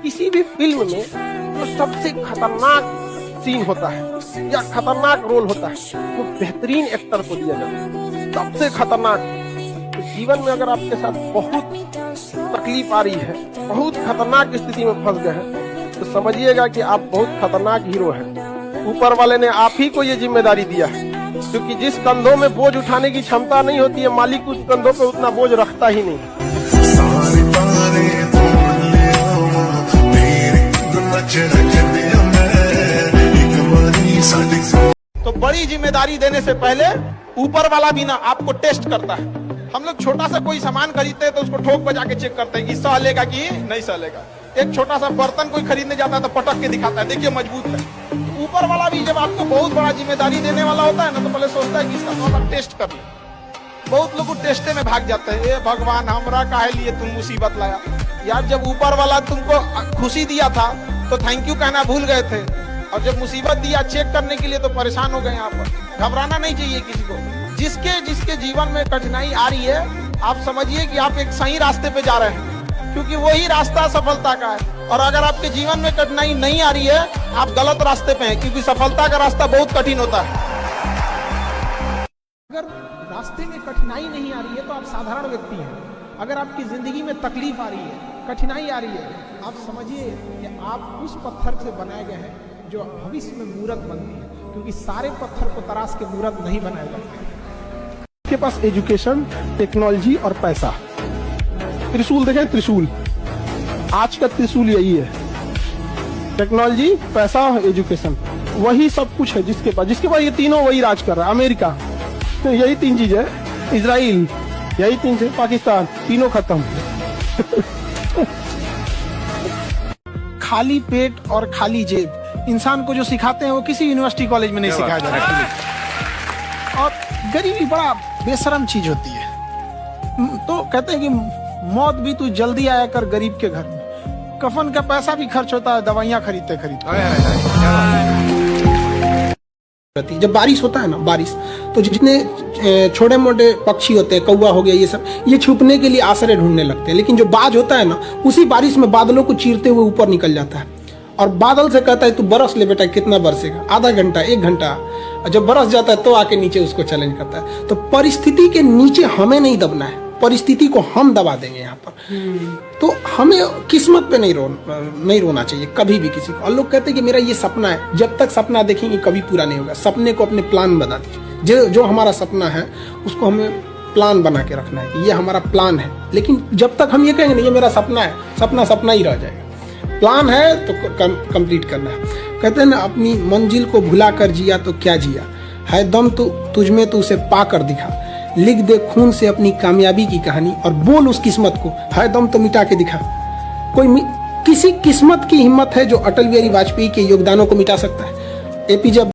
किसी भी फिल्म में जो सबसे खतरनाक सीन होता है या खतरनाक रोल होता है वो बेहतरीन एक्टर को दिया जाता है, सबसे खतरनाक। तो जीवन में अगर आपके साथ बहुत तकलीफ आ रही है, बहुत खतरनाक स्थिति में फंस गए हैं, तो समझिएगा कि आप बहुत खतरनाक हीरो हैं। ऊपर वाले ने आप ही को ये जिम्मेदारी दिया है, क्योंकि जिस कंधों में बोझ उठाने की क्षमता नहीं होती है, मालिक उस कंधों पे उतना बोझ रखता ही नहीं। तो बड़ी जिम्मेदारी देने से पहले ऊपर वाला भी ना आपको टेस्ट करता है। हम लोग छोटा सा कोई सामान खरीदते हैं तो उसको ठोक बजा के चेक करते हैं कि सहलेगा कि नहीं सहलेगा। एक छोटा सा बर्तन कोई खरीदने जाता है तो पटक के दिखाता है, देखिए मजबूत है। ऊपर वाला भी जब आपको बहुत बड़ा जिम्मेदारी देने वाला होता है ना, तो पहले सोचता है कि इसका थोड़ा टेस्ट कर ले। बहुत लोग टेस्टे में भाग जाते हैं, ए भगवान हमरा काहे लिए तुम मुसीबत लाया। यार जब ऊपर वाला तुमको खुशी दिया था तो थैंक यू कहना भूल गए थे, और जब मुसीबत दिया चेक करने के लिए तो परेशान हो गए। यहाँ पर घबराना नहीं चाहिए किसी को। जिसके जीवन में कठिनाई आ रही है, आप समझिए कि आप एक सही रास्ते पे जा रहे हैं, क्योंकि वही रास्ता सफलता का है। और अगर आपके जीवन में कठिनाई नहीं आ रही है, आप गलत रास्ते पे हैं, क्योंकि सफलता का रास्ता बहुत कठिन होता है। अगर रास्ते में कठिनाई नहीं आ रही है तो आप साधारण व्यक्ति हैं। अगर आपकी जिंदगी में तकलीफ आ रही है, कठिनाई आ रही है, आप समझिए कि आप उस पत्थर से बनाए गए हैं जो भविष्य में मूर्त बनती है, क्योंकि सारे पत्थर को तराश के मूर्त नहीं बनाए जाते। के पास एजुकेशन, टेक्नोलॉजी और पैसा। त्रिशूल देखें, त्रिशूल आज का त्रिशूल यही है। टेक्नोलॉजी, पैसा, एजुकेशन, वही सब कुछ है जिसके पास ये तीनों वही राज कर रहा है। अमेरिका, तो यही तीन चीज है। इजराइल, यही तीन चीज। पाकिस्तान, तीनों खत्म। खाली पेट और खाली जेब इंसान को जो सिखाते हैं वो किसी यूनिवर्सिटी कॉलेज में नहीं सिखाया जा रहा। और गरीबी बड़ा बेशरम चीज होती है। तो कहते हैं कि मौत भी तू जल्दी आया कर गरीब के घर में। कफन का पैसा भी खर्च होता है दवाइयां खरीदते जब बारिश होता है ना, बारिश तो जितने छोटे मोटे पक्षी होते हैं, कौवा हो गया, ये सब, ये छुपने के लिए आश्रय ढूंढने लगते हैं। लेकिन जो बाज होता है ना, उसी बारिश में बादलों को चीरते हुए ऊपर निकल जाता है और बादल से कहता है तू बरस ले बेटा, कितना बरसेगा, आधा घंटा, 1 घंटा। जब बरस जाता है तो आके नीचे उसको चैलेंज करता है। तो परिस्थिति के नीचे हमें नहीं दबना है, परिस्थिति को हम दबा देंगे यहाँ पर। तो हमें किस्मत पे नहीं रोना चाहिए कभी भी किसी को। और लोग कहते हैं कि मेरा ये सपना है, जब तक सपना देखेंगे कभी पूरा नहीं होगा। सपने को अपने प्लान बना दीजिए। जो हमारा सपना है उसको हमें प्लान बना के रखना है कि ये हमारा प्लान है। लेकिन जब तक हम ये कहेंगे ये मेरा सपना है, सपना ही रह जाएगा। प्लान है तो कंप्लीट करना है। कहते हैं ना, अपनी मंजिल को भुला कर जिया तो क्या जिया, है दम तो तुझमें तो उसे पा कर दिखा। लिख दे खून से अपनी कामयाबी की कहानी और बोल उस किस्मत को, है दम तो मिटा के दिखा। किसी किस्मत की हिम्मत है जो अटल बिहारी वाजपेयी के योगदानों को मिटा सकता है। एपीजे